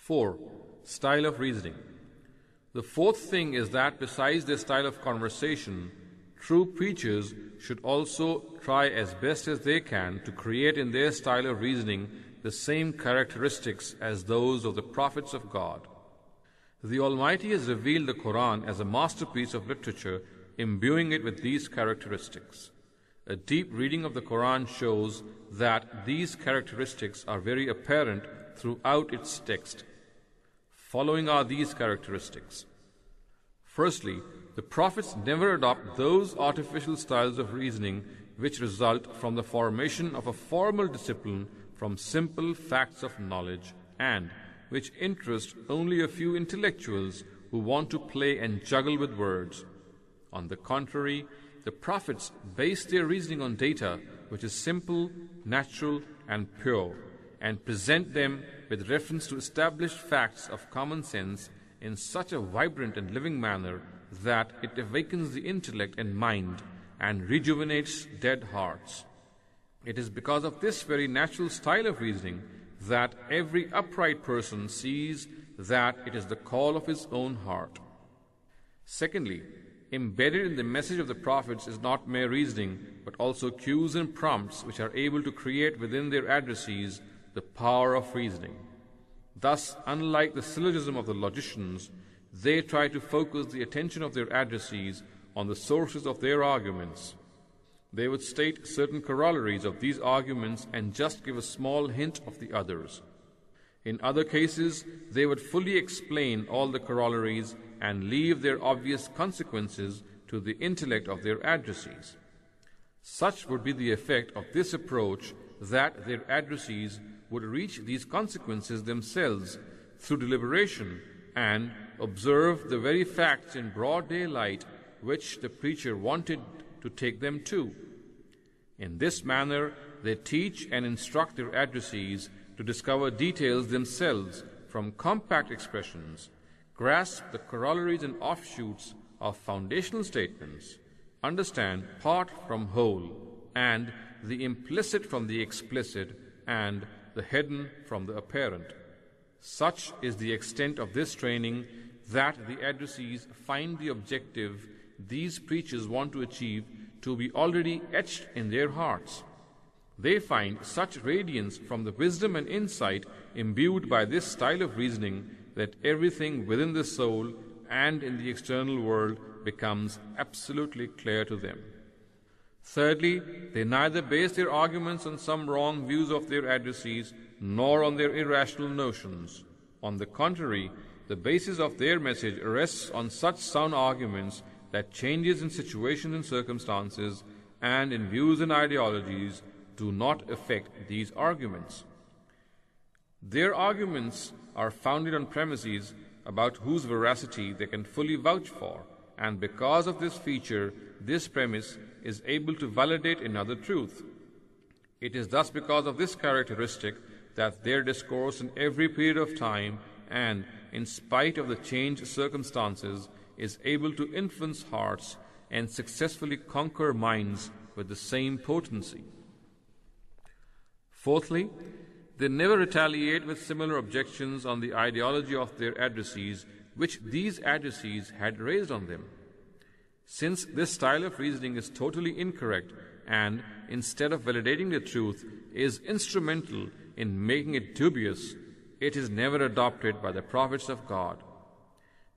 4. Style of reasoning. The fourth thing is that besides their style of conversation, true preachers should also try as best as they can to create in their style of reasoning the same characteristics as those of the prophets of God. The Almighty has revealed the Quran as a masterpiece of literature, imbuing it with these characteristics. A deep reading of the Quran shows that these characteristics are very apparent throughout its text. Following are these characteristics. Firstly, the prophets never adopt those artificial styles of reasoning which result from the formation of a formal discipline from simple facts of knowledge and which interest only a few intellectuals who want to play and juggle with words. On the contrary, the prophets base their reasoning on data which is simple, natural, and pure, and present them with reference to established facts of common sense in such a vibrant and living manner that it awakens the intellect and mind and rejuvenates dead hearts. It is because of this very natural style of reasoning that every upright person sees that it is the call of his own heart. Secondly, embedded in the message of the prophets is not mere reasoning, but also cues and prompts which are able to create within their addressees the power of reasoning. Thus, unlike the syllogism of the logicians, they try to focus the attention of their addressees on the sources of their arguments. They would state certain corollaries of these arguments and just give a small hint of the others. In other cases, they would fully explain all the corollaries and leave their obvious consequences to the intellect of their addressees. Such would be the effect of this approach, that their addressees would reach these consequences themselves through deliberation and observe the very facts in broad daylight which the preacher wanted to take them to. In this manner, they teach and instruct their addressees to discover details themselves from compact expressions, grasp the corollaries and offshoots of foundational statements, understand part from whole, and the implicit from the explicit, and the hidden from the apparent. Such is the extent of this training that the addressees find the objective these preachers want to achieve to be already etched in their hearts. They find such radiance from the wisdom and insight imbued by this style of reasoning that everything within the soul and in the external world becomes absolutely clear to them. Thirdly, they neither base their arguments on some wrong views of their addressees nor on their irrational notions. On the contrary, the basis of their message rests on such sound arguments that changes in situations and circumstances and in views and ideologies do not affect these arguments. Their arguments are founded on premises about whose veracity they can fully vouch for, and because of this feature, this premise is able to validate another truth. It is thus because of this characteristic that their discourse in every period of time and in spite of the changed circumstances is able to influence hearts and successfully conquer minds with the same potency. Fourthly, they never retaliate with similar objections on the ideology of their addressees which these addressees had raised on them. Since this style of reasoning is totally incorrect and, instead of validating the truth, is instrumental in making it dubious, it is never adopted by the prophets of God.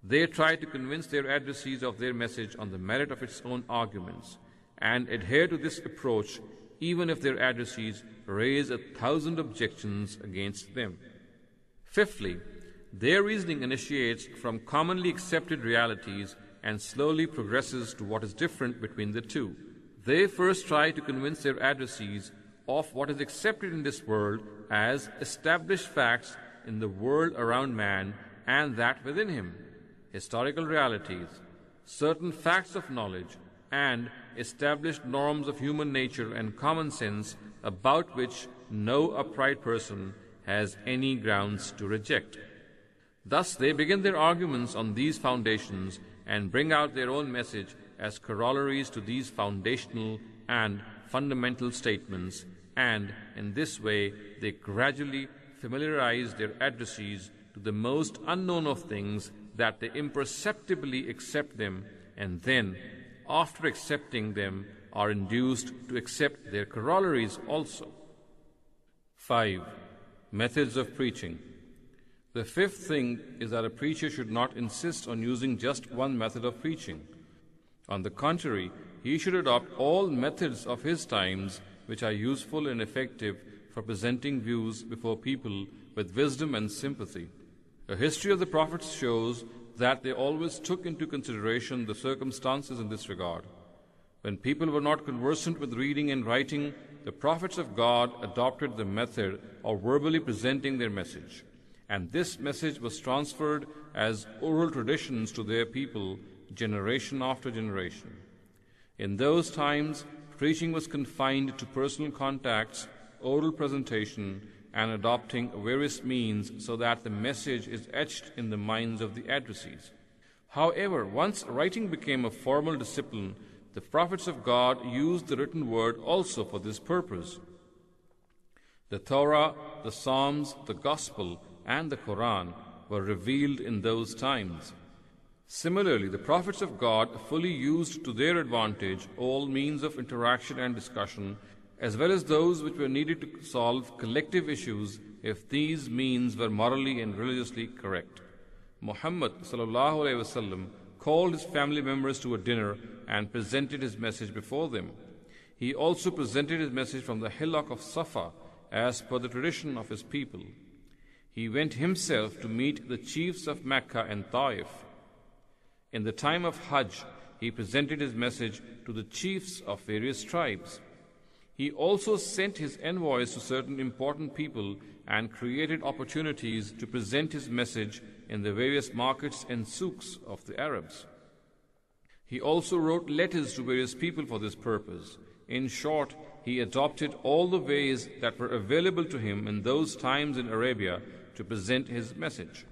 They try to convince their addressees of their message on the merit of its own arguments and adhere to this approach even if their addressees raise 1,000 objections against them. Fifthly, their reasoning initiates from commonly accepted realities and slowly progresses to what is different between the two. They first try to convince their addressees of what is accepted in this world as established facts in the world around man and that within him, historical realities, certain facts of knowledge, and established norms of human nature and common sense about which no upright person has any grounds to reject. Thus they begin their arguments on these foundations and bring out their own message as corollaries to these foundational and fundamental statements, and in this way they gradually familiarize their addressees to the most unknown of things that they imperceptibly accept them, and then, after accepting them, are induced to accept their corollaries also. 5. Methods of preaching. The fifth thing is that a preacher should not insist on using just one method of preaching. On the contrary, he should adopt all methods of his times which are useful and effective for presenting views before people with wisdom and sympathy. A history of the prophets shows that they always took into consideration the circumstances in this regard. When people were not conversant with reading and writing, the prophets of God adopted the method of verbally presenting their message, and this message was transferred as oral traditions to their people generation after generation. In those times, preaching was confined to personal contacts, oral presentation, and adopting various means so that the message is etched in the minds of the addressees. However, once writing became a formal discipline, the prophets of God used the written word also for this purpose. The Torah, the Psalms, the Gospel, and the Quran were revealed in those times. Similarly, the prophets of God fully used to their advantage all means of interaction and discussion, as well as those which were needed to solve collective issues if these means were morally and religiously correct. Muhammad ﷺ called his family members to a dinner and presented his message before them. He also presented his message from the hillock of Safa as per the tradition of his people. He went himself to meet the chiefs of Mecca and Taif. In the time of Hajj, he presented his message to the chiefs of various tribes. He also sent his envoys to certain important people and created opportunities to present his message in the various markets and souks of the Arabs. He also wrote letters to various people for this purpose. In short, he adopted all the ways that were available to him in those times in Arabia to present his message.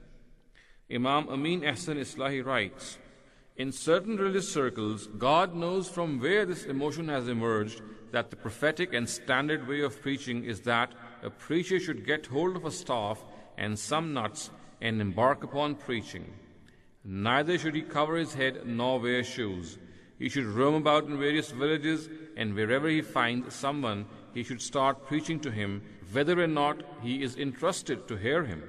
Imam Amin Ahsan Islahi writes, "In certain religious circles, God knows from where this emotion has emerged that the prophetic and standard way of preaching is that a preacher should get hold of a staff and some nuts and embark upon preaching. Neither should he cover his head nor wear shoes. He should roam about in various villages, and wherever he finds someone, he should start preaching to him, whether or not he is interested to hear him.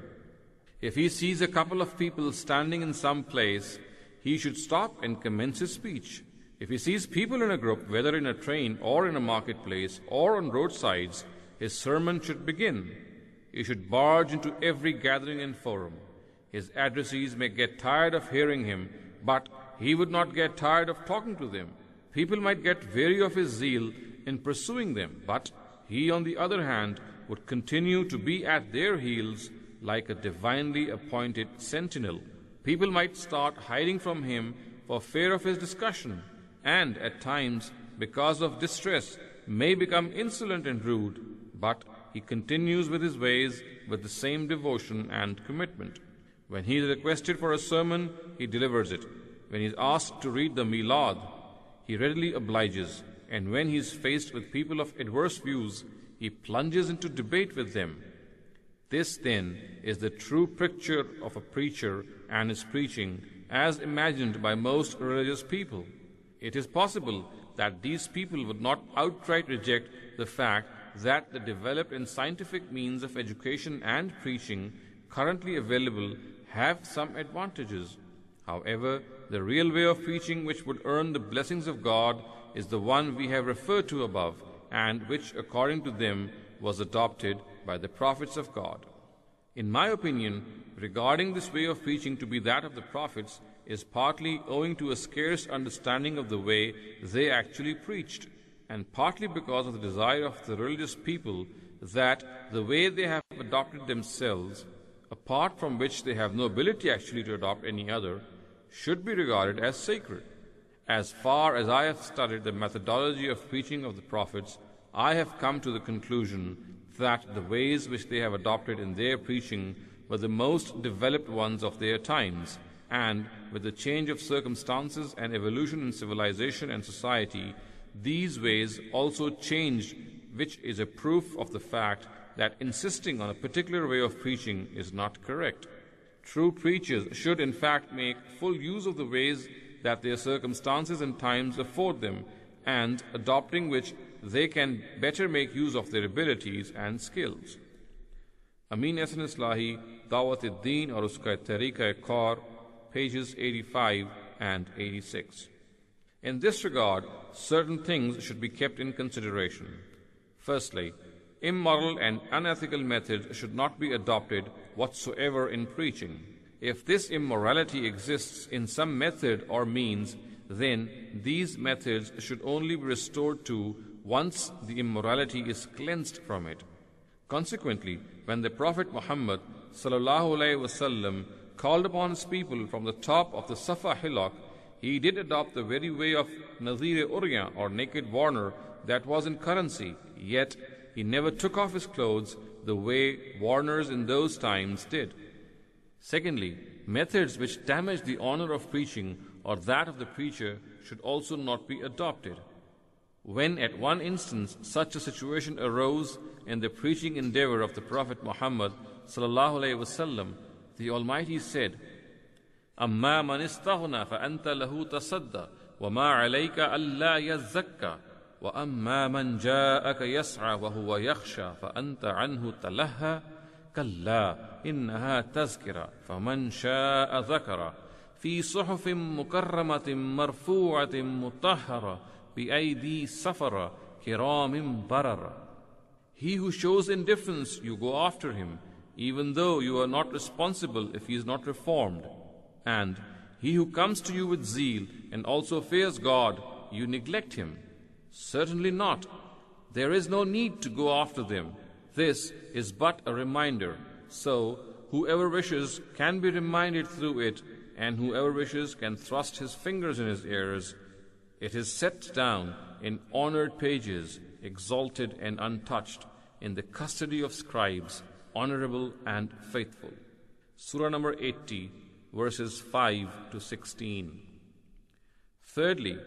If he sees a couple of people standing in some place, he should stop and commence his speech. If he sees people in a group, whether in a train or in a marketplace or on roadsides, his sermon should begin. He should barge into every gathering and forum. His addressees may get tired of hearing him, but he would not get tired of talking to them. People might get weary of his zeal in pursuing them, but he, on the other hand, would continue to be at their heels like a divinely appointed sentinel. People might start hiding from him for fear of his discussion, and at times, because of distress, may become insolent and rude, but he continues with his ways with the same devotion and commitment. When he is requested for a sermon, he delivers it. When he is asked to read the Milad, he readily obliges, and when he is faced with people of adverse views, he plunges into debate with them. This, then, is the true picture of a preacher and his preaching as imagined by most religious people. It is possible that these people would not outright reject the fact that the developed and scientific means of education and preaching currently available have some advantages. However, the real way of preaching which would earn the blessings of God is the one we have referred to above, and which, according to them, was adopted by the prophets of God. In my opinion, regarding this way of preaching to be that of the prophets is partly owing to a scarce understanding of the way they actually preached, and partly because of the desire of the religious people that the way they have adopted themselves, apart from which they have no ability actually to adopt any other, should be regarded as sacred. As far as I have studied the methodology of preaching of the prophets, I have come to the conclusion that the ways which they have adopted in their preaching were the most developed ones of their times, and with the change of circumstances and evolution in civilization and society, these ways also changed, which is a proof of the fact that insisting on a particular way of preaching is not correct. True preachers should in fact make full use of the ways that their circumstances and times afford them, and adopting which they can better make use of their abilities and skills. Amin Hasan Islahi, Dawat ad-Din aur Uska Tariqa-e-Kar, pages 85 and 86. In this regard, certain things should be kept in consideration. Firstly, immoral and unethical methods should not be adopted whatsoever in preaching. If this immorality exists in some method or means, then these methods should only be restored to once the immorality is cleansed from it. Consequently, when the Prophet Muhammad ﷺ called upon his people from the top of the Safa hillock, he did adopt the very way of Nazir-e-Urya or naked warner that was in currency, yet he never took off his clothes the way warners in those times did. Secondly, methods which damage the honor of preaching or that of the preacher should also not be adopted. When at one instance such a situation arose in the preaching endeavor of the Prophet Muhammad ﷺ, the Almighty said, أَمَّا مَنِ اسْتَغْنَى فَأَنْتَ لَهُ تَصَدَّى وَمَا عَلَيْكَ أَلَّا يَزَّكَّى وَأَمَّا مَنْ جَاءَكَ يَسْعَى وَهُوَ يَخْشَى فَأَنْتَ عَنْهُ تَلَهَّى كَلَّا إِنَّهَا تَذْكِرَةٌ فَمَنْ شَاءَ ذَكَرَ فِي صُحُفٍ مُكَرَّمَةٍ مَرْفُوعَةٍ مُطَهَّرَةٍ بِأَيْدِي سَفَرَةٍ كِرَامٍ بَرَرَةٍ. He who shows indifference, you go after him, even though you are not responsible if he is not reformed. And he who comes to you with zeal and also fears God, you neglect him. Certainly not. There is no need to go after them. This is but a reminder. So, whoever wishes can be reminded through it, and whoever wishes can thrust his fingers in his ears. It is set down in honored pages, exalted and untouched, in the custody of scribes, honorable and faithful. Surah number 80, verses 5 to 16. Thirdly,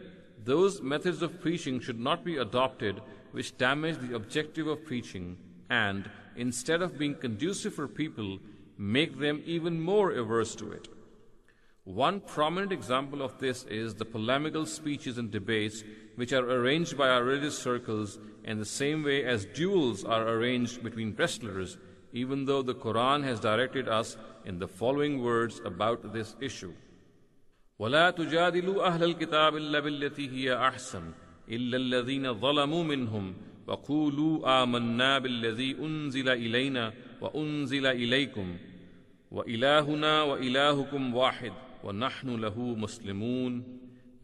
those methods of preaching should not be adopted which damage the objective of preaching and, instead of being conducive for people, make them even more averse to it. One prominent example of this is the polemical speeches and debates which are arranged by our religious circles in the same way as duels are arranged between wrestlers, even though the Quran has directed us in the following words about this issue. وَلَا تُجَادِلُوا أَهْلَ الْكِتَابِ إِلَّا بِالَّتِي هِيَ أَحْسَنُ إِلَّا الَّذِينَ ظَلَمُوا مِنْهُمْ وَقُولُوا آمَنَّا بِالَّذِي أُنزِلَ إِلَيْنَا وَأُنزِلَ إِلَيْكُمْ وَإِلَٰهُنَا وَإِلَٰهُكُمْ وَاحِدٌ وَنَحْنُ لَهُ مُسْلِمُونَ.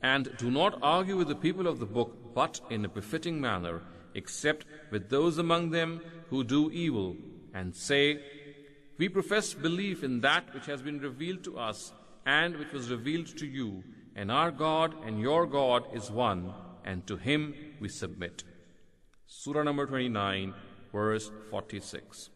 And do not argue with the people of the book, but in a befitting manner, except with those among them who do evil, and say, we profess belief in that which has been revealed to us and which was revealed to you, and our God and your God is one, and to him we submit. Surah number 29, verse 46.